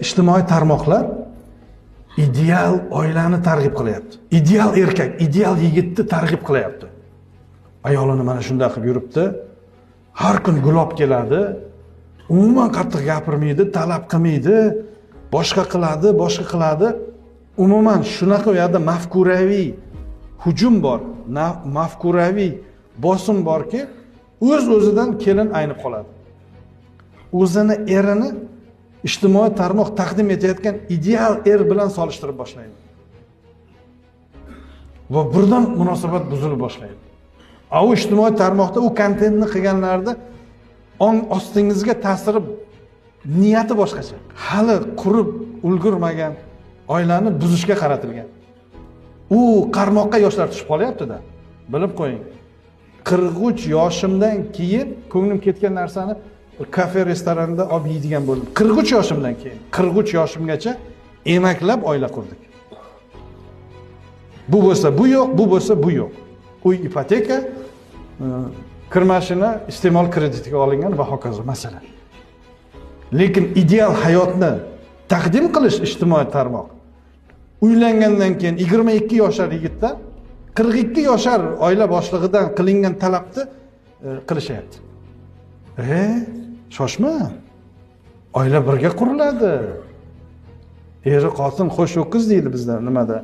İjtimoiy tarmoqlar ideal oilani targ'ib qilyapti. Ideal erkak, ideal yigitni targ'ib qilyapti. Ayolini mana shunday qilib yuribdi. Har kun gulob keladi. Umuman qattiq gapirmaydi, talab qilmaydi, boshqa qiladi. Umuman shunaqa u yerda mafkuraviy hujum bor, mafkuraviy bosim borki, o'z-o'zidan kelin aynib qoladi. O'zini erini ijtimoiy tarmoq taqdim etayotgan ideal er bilan solishtirib boshlaydi. Va birdan munosabat buzilib boshlaydi. U ijtimoiy tarmoqda u kontentni qilganlarda ong ostingizga ta'siri niyati boshqacha. Hali qurib ulgurmagan oilani buzishga qaratilgan. U qarmoqqa yoshlar tushib qolyapti-da. Bilib qo'ying. 43 yoshimdan keyin ko'nglim ketgan narsani kafe restoranda olib yeydigan bo'ldim. 43 yoshimdan keyin, 43 yoshimgacha emaklab oila qurdik. Bu bo'lsa bu yo'q, bu bo'lsa bu yo'q. Uy ipoteka, kir mashina iste'mol kreditiga olingan va hokazo masala. Lekin ideal hayotni taqdim qilish ijtimoiy tarmoq. Uylangandan keyin 22 yoshar yigitdan 42 yoshar oila boshlig'idan qilingan talabni qilishyapti. Shoshma. Oila birga quriladi. Eri xotin xo'sh ho'kiz deydi bizda nimada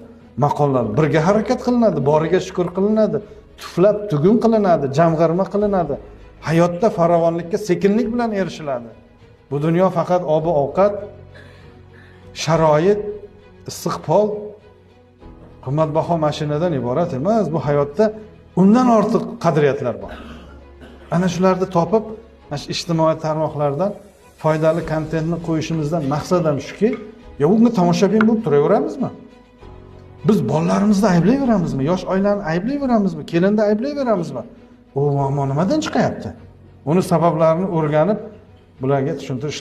maqollar. Birga harakat qilinadi, boriga shukr qilinadi, tuflab tugun qilinadi, jamg'arma qilinadi. Hayotda farovonlikka sekinlik bilan erishiladi. Bu dunyo faqat obi-ovqat, sharoit, istiqbol, qimmatbaho mashinadan iborat emas. Bu hayotda undan ortiq qadriyatlar bor. Ana shularni topib, ijtimoiy tarmoqlardan foydali kontentni qo'yishimizdan maqsad ham shuki, unga tomoshabin bo'lib turaveramizmi? Biz bolalarimizni ayblayveramizmi? Yosh oilani ayblayveramizmi? Kelinni ayblayveramizmi? U muammo nimadan chiqyapti? Uni sabablarini o'rganib, bularga tushuntirish